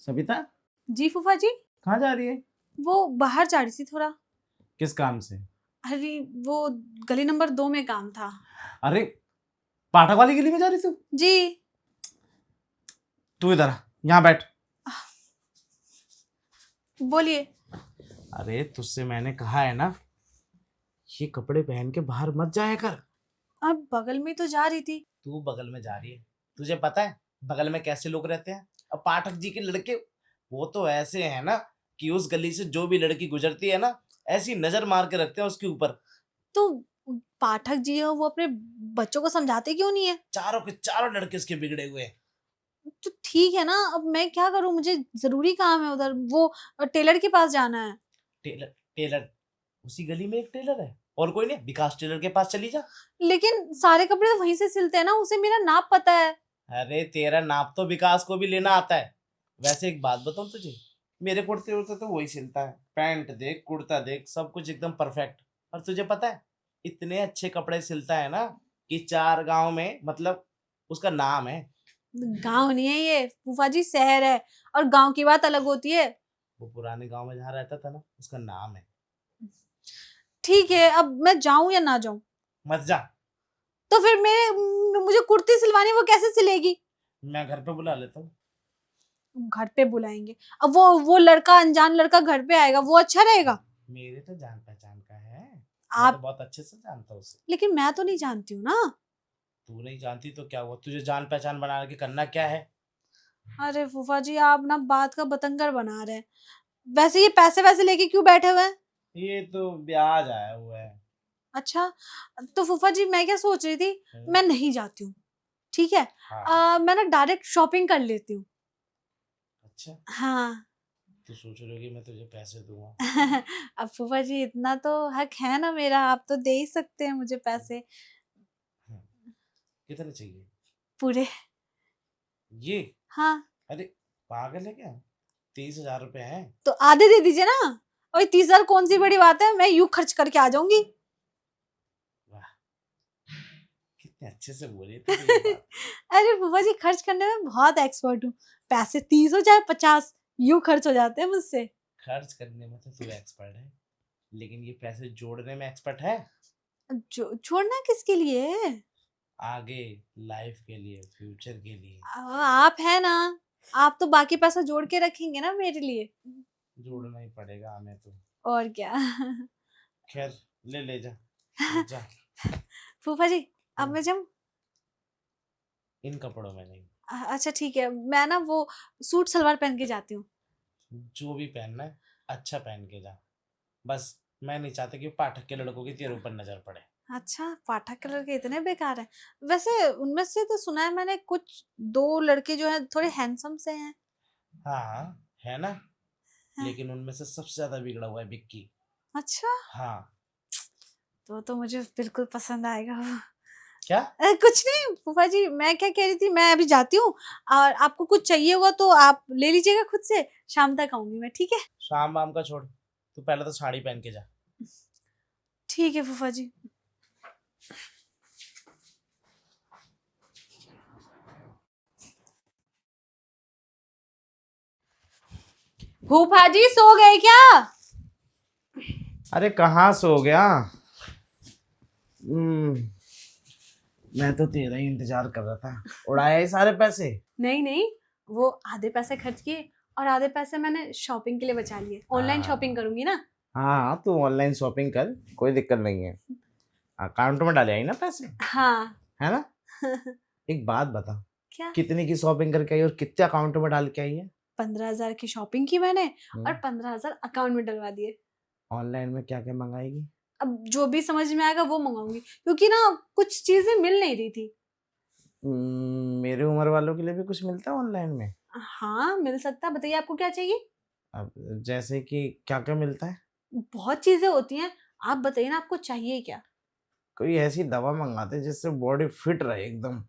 सविता, जी फूफा जी। कहाँ जा रही है? वो बाहर जा रही थी थोड़ा। किस काम से? अरे वो गली नंबर 2 में काम था। अरे, पाठक वाली गली में जा रही तू? जी। तू इधर आ, यहाँ बैठ। बोलिए। अरे तुझसे मैंने कहा है ना, ये कपड़े पहन के बाहर मत जाया कर। अब बगल में तो जा रही थी। तू बगल में जा रही है, तुझे पता है बगल में कैसे लोग रहते हैं? अब पाठक जी के लड़के वो तो ऐसे है ना कि उस गली से जो भी लड़की गुजरती है ना, ऐसी नजर मार के रखते हैं उसके ऊपर। तो पाठक जी है, वो अपने बच्चों को समझाते क्यों नहीं है? चारों के चारों लड़के उसके बिगड़े हुए हैं। तो ठीक है ना, अब मैं क्या करूं, मुझे जरूरी काम है उधर, वो टेलर के पास जाना है। टेलर? टेलर? उसी गली में एक टेलर है और कोई नहीं, विकास टेलर के पास चली जा। लेकिन सारे कपड़े तो वहीं से सिलते हैं ना, उसे मेरा नाप पता है। अरे तेरा नाप तो विकास को भी लेना आता है। वैसे एक बात बताऊं तुझे, मेरे कुर्ते उड़ते तो वही सिलता है, पैंट देख कुर्ता देख सब कुछ एकदम परफेक्ट। और तुझे पता है इतने अच्छे कपड़े सिलता है ना कि 4 गांव में मतलब उसका नाम है। गांव नहीं है ये फूफा जी, शहर है, और गांव की बात अलग होती है। वो पुराने गांव में जहाँ रहता था ना, उसका नाम है। ठीक है, अब मैं जाऊं या ना जाऊं? मत जा। तो फिर मुझे कुर्ती सिलवानी, वो कैसे सिलेगी? मैं घर पे बुला लेता हूँ। घर पे बुलाएंगे? अब वो लड़का, अनजान लड़का घर पे आएगा, वो अच्छा रहेगा? मेरे तो जान पहचान का है, मैं तो आप, बहुत अच्छे से जानता हूँ उसे। लेकिन मैं तो नहीं जानती हूँ ना। तू नहीं जानती तो क्या हुआ, तुझे जान पहचान बना के करना क्या है? अरे फूफा जी, आप ना बात का बतंगर बना रहे हैं। वैसे ये पैसे वैसे लेके क्यों बैठे हुए हैं? ये तो ब्याज आया हुआ है। अच्छा, तो फूफा जी मैं क्या सोच रही थी, मैं नहीं जाती हूँ, ठीक है। हाँ। मैं ना डायरेक्ट शॉपिंग कर लेती हूँ। अच्छा, हाँ। तू सोच रही होगी मैं तुझे पैसे दूंगा। अब फूफा जी इतना तो हक है ना मेरा, आप तो दे ही सकते हैं मुझे पैसे। हाँ, कितने चाहिए? पूरे। ये? हाँ। अरे पागल है क्या, 30,000 रुपए हैं। तो आधे दे दीजिए ना। और 30,000 कौन सी बड़ी बात है, मैं यूं खर्च करके आ जाऊंगी। वाह, कितने अच्छे से बोली तूने ये बात। अरे फूफा जी, खर्च करने में बहुत एक्सपर्ट हूँ। पैसे 30 हो चाहे 50, यूं खर्च हो जाते हैं मुझसे। खर्च करने में तो तू एक्सपर्ट है, लेकिन ये पैसे जोड़ने में एक्सपर्ट है। छोड़ना किसके लिए है? आगे लाइफ के लिए, फ्यूचर के लिए। आप है ना, आप तो बाकी पैसा जोड़ के रखेंगे ना मेरे लिए। जोड़ना ही पड़ेगा हमें तो। और क्या। खैर, ले जा, ले जा। फूफा जी, अब मैं जाऊं? इन कपड़ों में नहीं। अच्छा ठीक है, मैं ना वो सूट सलवार पहन के जाती हूँ। जो भी पहनना है अच्छा पहन के जा। बस मैं नहीं चाहता कि पाठक के लड़कों की तेरे ऊपर नजर पड़े। अच्छा, पाठक कलर के इतने बेकार हैं? वैसे उनमें से तो सुना है मैंने, कुछ 2 लड़के जो हैं थोड़े हैंडसम से हैं। हाँ, है ना, हैं? लेकिन उनमें से सबसे ज्यादा बिगड़ा हुआ है विक्की। अच्छा, हाँ। तो मुझे बिल्कुल पसंद आएगा वो। क्या? कुछ नहीं फूफा जी, मैं क्या कह रही थी, मैं अभी जाती हूँ, और आपको कुछ चाहिए होगा तो आप ले लीजिएगा खुद से, शाम तक आऊंगी मैं, ठीक है? शाम वाम का छोड़, तू पहले तो साड़ी पहन के जा। ठीक है फूफा जी। फूफा जी सो गए क्या? अरे कहाँ सो गया। मैं तो तेरा ही इंतजार कर रहा था। उड़ाया ये सारे पैसे? नहीं नहीं, वो आधे पैसे खर्च किए और आधे पैसे मैंने शॉपिंग के लिए बचा लिए, ऑनलाइन शॉपिंग करूंगी ना। हाँ, तू ऑनलाइन शॉपिंग कर, कोई दिक्कत नहीं है। अकाउंट में डाले आई ना पैसे, हाँ। है ना? एक बात बता, क्या? कितने की शॉपिंग करके आई और कितने अकाउंट में डाल के आई है? 15,000 की शॉपिंग की मैंने, और 15,000 अकाउंट में डलवा दिए। ऑनलाइन में क्या क्या मंगाएगी? अब जो भी समझ में आएगा वो मंगाऊंगी, क्योंकि ना कुछ चीजें मिल नहीं रही थी। मेरे उम्र वालों के लिए भी कुछ मिलता है ऑनलाइन में? हाँ मिल सकता है, बताइए आपको क्या चाहिए? अब जैसे कि क्या क्या मिलता है? बहुत चीजें होती हैं, आप बताइए ना आपको चाहिए क्या? कोई ऐसी दवा मंगाते जिससे बॉडी फिट रहे एकदम।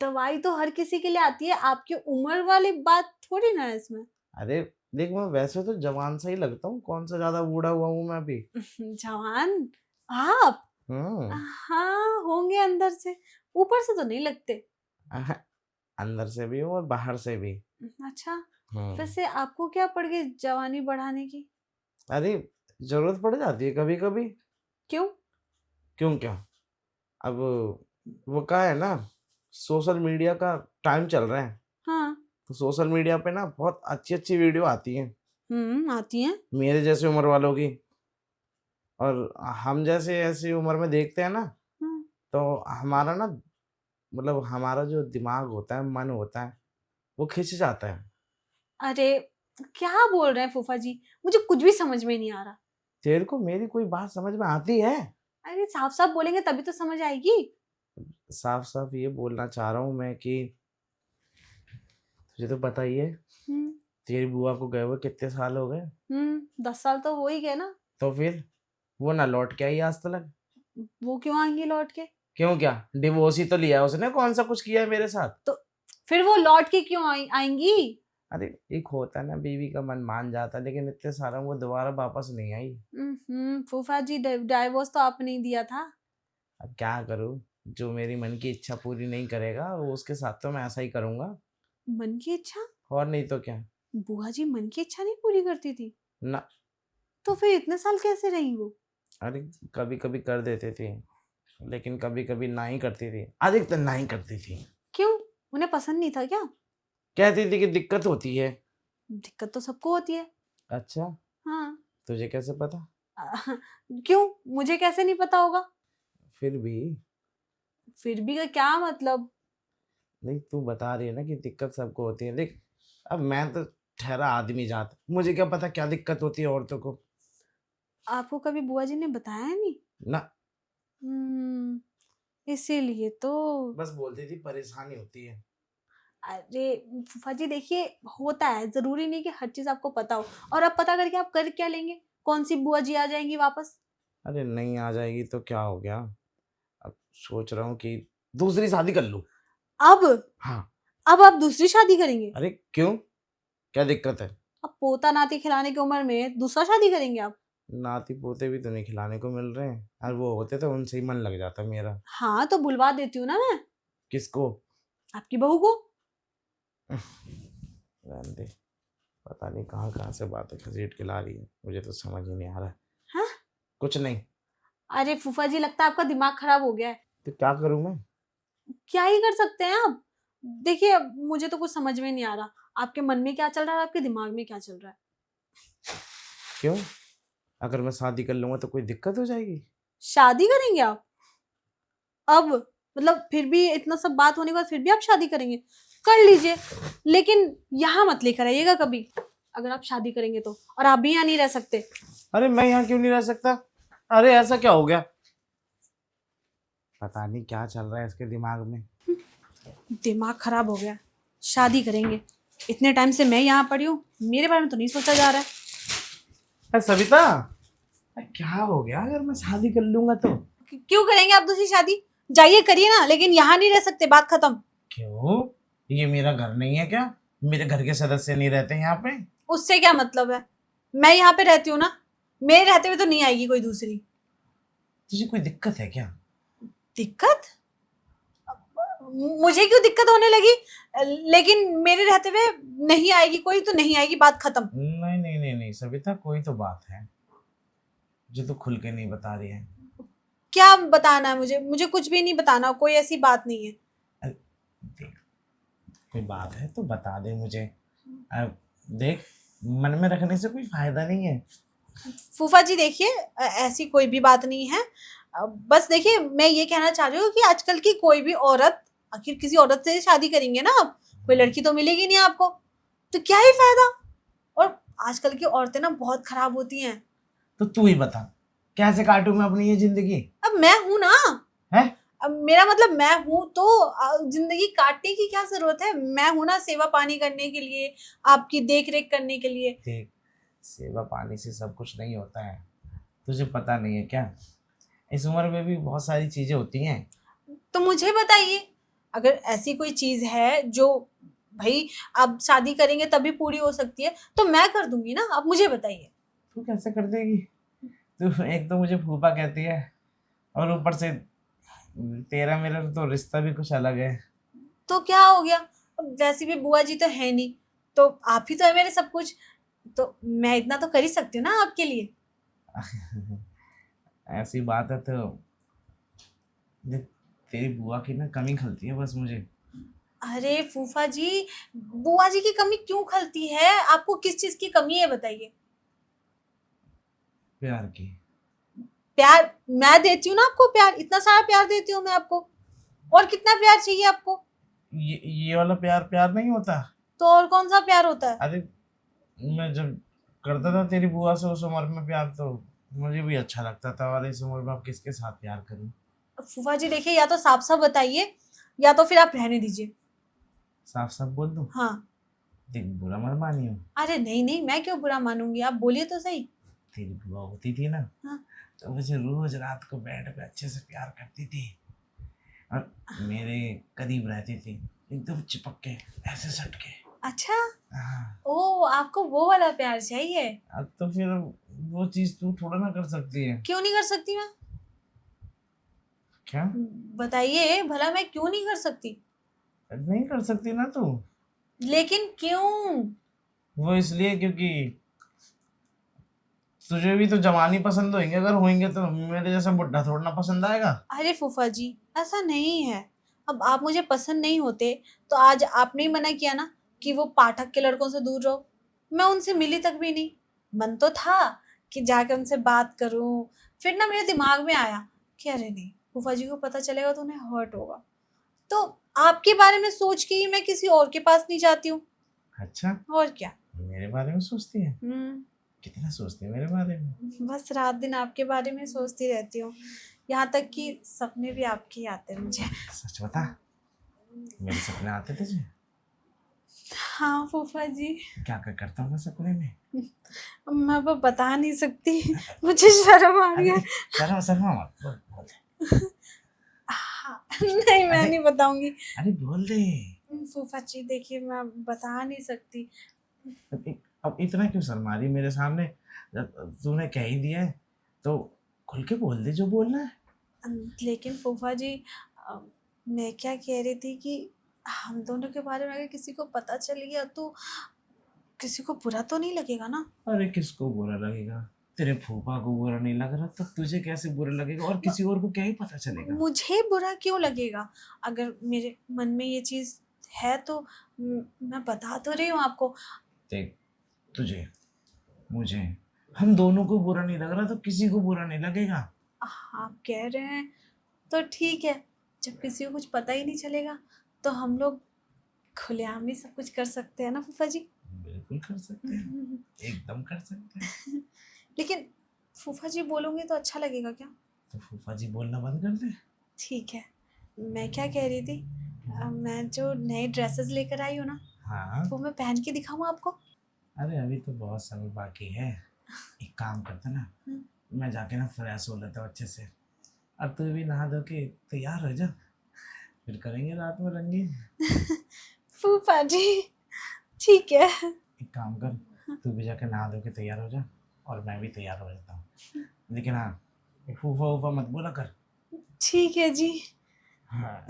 दवाई तो हर किसी के लिए आती है, आपकी उम्र वाली बात थोड़ी ना है इसमें। अरे देख, मैं वैसे तो जवान सा ही लगता हूँ, कौन सा ज्यादा बूढ़ा हुआ हूँ मैं अभी। जवान? आप? हम्म। हाँ होंगे अंदर से, ऊपर से तो नहीं लगते। अंदर से भी और बाहर से भी। अच्छा, हम्म। वैसे आपको क्या पड़ गई जवानी बढ़ाने की? अरे जरूरत पड़ जाती है कभी कभी। क्यों? क्यों क्या? अब वो क्या है ना, सोशल मीडिया का टाइम चल रहा है, हाँ। तो सोशल मीडिया पे ना बहुत अच्छी अच्छी वीडियो आती हैं आती हैं। मेरे जैसे उम्र वालों की। और हम जैसे ऐसी उम्र में देखते हैं ना, हम्म। तो हमारा ना, मतलब हमारा जो दिमाग होता है, मन होता है, वो खिंच जाता है। अरे क्या बोल रहे हैं फूफा जी, मुझे कुछ भी समझ में नहीं आ रहा। तेरे को मेरी कोई बात समझ में आती है? अरे साफ साफ बोलेंगे तभी तो समझ आएगी। साफ साफ ये बोलना चाह रहा हूँ मैं कि तुझे तो पता ही है, हम्म। तेरी बुआ को गए हुए कितने साल हो गए। 10 साल तो हो ही गए ना। तो फिर वो ना लौट के आई आज तक। वो क्यों आएंगी लौट के? क्यों क्या? डिवोर्स ही तो लिया है उसने, कौन सा कुछ किया है मेरे साथ? तो फिर वो लौट के क्यों आएंगी? अरे एक होता है ना, बीवी का मन मान जाता है, लेकिन इतने सालों वो दोबारा वापस नहीं आई। फूफा जी डाइवोर्स तो आपने ही दिया था। अब क्या करूँ, जो मेरी मन की इच्छा पूरी नहीं करेगा वो उसके साथ तो मैं ऐसा ही करूंगा। मन की इच्छा? और नहीं तो क्या। बुआ जी मन की इच्छा नहीं पूरी करती थी? ना। तो फिर इतने साल कैसे रही वो? अरे कभी कभी कर देते थे, लेकिन कभी कभी ना ही करती थी, अधिकतर ना ही करती थी। क्यों? उन्हें पसंद नहीं था क्या? कहती थी कि दिक्कत होती है। दिक्कत तो सबको होती है। अच्छा, हाँ। तुझे कैसे पता? क्यों, मुझे कैसे नहीं पता होगा? फिर भी। फिर भी का क्या मतलब? नहीं, तू बता रही है ना कि दिक्कत सबको होती है। देख, अब मैं तो ठहरा आदमी जात, मुझे क्या पता क्या दिक्कत होती है औरतों को। आपको कभी बुआ जी ने बताया नहीं? ना। हम्म, इसीलिए तो। बस बोलती थी परेशानी होती है। अरे फूफा जी देखिए, होता है, जरूरी नहीं कि हर चीज आपको पता हो। और अब पता करके आप कर क्या लेंगे? कौन सी बुआ जी आ जाएंगी वापस? अरे नहीं आ जाएगी तो क्या हो गया? अब सोच रहा हूँ कि दूसरी शादी कर लूँ। अब? हाँ। अब आप दूसरी शादी करेंगे? अरे क्यों, क्या दिक्कत है? अब पोता नाती खिलाने की उम्र में दूसरा शादी करेंगे आप? नाती पोते भी तो नहीं खिलाने को मिल रहे हैं, और वो होते तो उनसे ही मन लग जाता मेरा। हाँ तो बुलवा देती हूँ ना मैं, किसको? आपकी बहू को। रहने दे। पता नहीं कहाँ कहाँ से बातें खसीट के ला रही है, मुझे तो समझ ही नहीं आ रहा है। हाँ? कुछ नहीं। अरे फूफा जी लगता है आपका दिमाग खराब हो गया है। तो क्या करूँ मैं? क्या ही कर सकते हैं आप? देखिए अब मुझे तो कुछ समझ में नहीं आ रहा, आपके मन में क्या चल रहा है और आपके दिमाग में क्या चल रहा है। क्यों? अगर मैं शादी कर लूंगा तो कोई दिक्कत हो जाएगी? शादी करेंगे आप? अब मतलब फिर भी इतना सब बात होने के बाद फिर भी आप शादी करेंगे? कर लीजिए, लेकिन यहाँ मत लेकर आइएगा कभी, अगर आप शादी करेंगे तो। और आप भी यहाँ नहीं रह सकते। अरे मैं यहाँ क्यों नहीं रह सकता? अरे ऐसा क्या हो गया? पता नहीं क्या चल रहा है इसके दिमाग में। दिमाग खराब हो गया। शादी करेंगे, इतने टाइम से मैं यहाँ पड़ी हूँ, मेरे बारे में तो नहीं सोचा जा रहा है। अरे सविता, अरे क्या हो गया अगर मैं शादी कर लूंगा तो? क्यों करेंगे आप दूसरी शादी? जाइए करिए ना, लेकिन यहाँ नहीं रह सकते, बात खत्म। क्यों? ये मेरा घर नहीं है क्या? मेरे घर के सदस्य नहीं रहते यहाँ पे? उससे क्या मतलब है? मैं यहाँ पे रहती हूँ ना, मेरे रहते हुए तो नहीं आएगी कोई दूसरी। तुझे कोई दिक्कत है क्या? दिक्कत? मुझे क्यों दिक्कत होने लगी? लेकिन मेरे रहते हुए नहीं आएगी कोई तो नहीं आएगी, बात खत्म। नहीं नहीं नहीं नहीं सविता, कोई तो बात है जो तू खुल के नहीं बता रही है। क्या बताना है मुझे? मुझे कुछ भी नहीं बताना, कोई ऐसी बात नहीं है। अरे देख, कोई बात है तो बता दे मुझे। अब देख, मन में रखने से कोई फायदा नहीं है। फूफा जी देखिए, ऐसी कोई भी बात नहीं है। बस देखिए, मैं ये कहना चाह रही हूँ कि आजकल की कोई भी औरत, आखिर किसी औरत से शादी करेंगे ना आप, कोई लड़की तो मिलेगी नहीं आपको, तो क्या ही फायदा। और आजकल की औरतें ना बहुत खराब होती हैं। तो तू ही बता, कैसे काटूं मैं अपनी ये जिंदगी? अब मैं हूं ना। है? अब मेरा मतलब मैं हूं तो जिंदगी काटने की क्या जरूरत है? मैं हूं ना सेवा पानी करने के लिए, आपकी देख रेख करने के लिए। देख, सेवा पानी से सब कुछ नहीं होता है, तुझे पता नहीं है क्या? इस उम्र में भी बहुत सारी चीजें होती हैं। तो मुझे बताइए, अगर ऐसी कोई चीज है जो भाई आप शादी करेंगे तभी पूरी हो सकती है, तो मैं कर दूंगी ना, आप मुझे बताइए। तू कैसे कर देगी? तू एक तो मुझे फूफा कहती है, और ऊपर से तेरा मेरा तो रिश्ता भी कुछ अलग है। तो क्या हो गया? वैसे भी बुआ जी तो है नहीं, तो आप ही तो है मेरे सब कुछ, तो मैं इतना तो कर ही सकती हूँ ना आपके लिए। ऐसी बात है तो ये तेरी बुआ की ना कमी खलती है बस मुझे। अरे फूफा जी, बुआ जी की कमी क्यों खलती है? आपको किस चीज की कमी है बताइए? प्यार की। प्यार मैं देती हूँ ना आपको, प्यार इतना सारा प्यार देती हूँ मैं आपको, और कितना प्यार चाहिए आपको? ये वाला प्यार प्यार नहीं होता। तो और कौन सा प्यार होता है? अरे मैं जब करता था तेरी बुआ से उस उम्र में प्यार तो मुझे भी अच्छा लगता था, और इस उम्र में अब किसके साथ प्यार करूं। फूफा जी देखिए, या तो साफ साफ बताइए, या तो फिर आप रहने दीजिए। साफ साफ बोल दूं? हाँ। देख बुरा मत मानियो। अरे नहीं नहीं, मैं क्यों बुरा मानूंगी, आप बोलिए तो सही। तेरी बुआ होती थी ना, हाँ। तो मुझे रोज रात को बेड पे अच्छे से प्यार करती थी और मेरे करीब रहती थी, एकदम चिपक के, ऐसे सट के। अच्छा। हाँ। ओ, आपको वो वाला प्यार चाहिए? अब तो फिर वो चीज तू थोड़ा ना कर सकती है। क्यों नहीं कर सकती मैं? क्या? बताइए भला, मैं क्यों नहीं कर सकती? नहीं कर सकती ना तू? लेकिन क्यों? वो इसलिए क्योंकि तुझे भी तो जवानी पसंद होंगे, अगर होंगे तो मेरे जैसा बुढ़ा थोड़ा ना पसंद आएगा। अरे फूफा जी, ऐसा नहीं है। अब आप मुझे पसंद नहीं होते तो आज आपने ही मना किया ना कि वो पाठक के लड़कों से दूर रहो। मैं उनसे मिली तक भी नहीं। मन तो था कि जाके उनसे बात करूं, फिर ना मेरे दिमाग में आया कि अरे नहीं, फूफा जी को पता चलेगा तो उन्हें हर्ट होगा। तो आपके बारे में सोच के ही मैं किसी और के पास नहीं जाती हूँ। अच्छा, और क्या। मेरे बारे में सोचती है? हम्म। कितना सोचती है मेरे बारे में? बस रात दिन आपके बारे में सोचती रहती हूँ, यहाँ तक कि सपने भी आपके ही आते हैं मुझे। सच बता, मेरे सपने आते तुझे? हाँ फूफा जी। क्या क्या करता हूँ मैं सपने में? मैं वो बता नहीं सकती, मुझे शर्म आ रही अरे है। शर्म शर्म मत, बोल बोल। हाँ, नहीं मैं अरे नहीं बताऊंगी। अरे बोल दे। फूफा जी देखिए, मैं बता नहीं सकती। अब इतना क्यों शर्मा रही मेरे सामने? जब तूने कह ही दिया है तो खुल के बोल दे जो बोलना है। लेकिन फूफा जी, मैं क्या कह रही थी कि हम दोनों के बारे में अगर किसी को पता चल गया तो किसी को बुरा तो नहीं लगेगा ना? अरे किसको बुरा लगेगा? तेरे फूफा को बुरा नहीं लग रहा तो तुझे कैसे बुरा लगेगा, और किसी और को क्या ही पता चलेगा? मुझे बुरा क्यों लगेगा? अगर मेरे मन में ये चीज है तो मैं बता तो रही हूँ आपको। देख, तुझे, मुझे, हम दोनों को बुरा नहीं लग रहा तो किसी को बुरा नहीं लगेगा। आप कह रहे हैं तो ठीक है, जब किसी को कुछ पता ही नहीं चलेगा तो हम लोग खुलेआम ही सब कुछ कर सकते हैं ना फूफा जी? बिल्कुल कर सकते हैं, एकदम कर सकते हैं। लेकिन फूफा जी बोलोगे तो अच्छा लगेगा क्या? तो फूफा जी बोलना बंद कर दे। ठीक है। मैं क्या कह रही थी, मैं जो नए ड्रेसेस लेकर आई हूँ ना, हाँ। वो मैं पहन के दिखाऊँ आपको? अरे अभी तो बहुत समय बाकी है, एक काम करते ना, मैं जाके ना फ्रेश हो लेता हूँ अच्छे से, अब तू भी नहा धो के तैयार हो जा, फिर करेंगे रात में रंगीन। फूफा जी ठीक है। एक काम कर, तू भी जाके नहा धो के तैयार हो जा, और मैं भी तैयार हो जाता हूँ, लेकिन हाँ फूफा वूफा मत बोला कर। ठीक है जी। हाँ।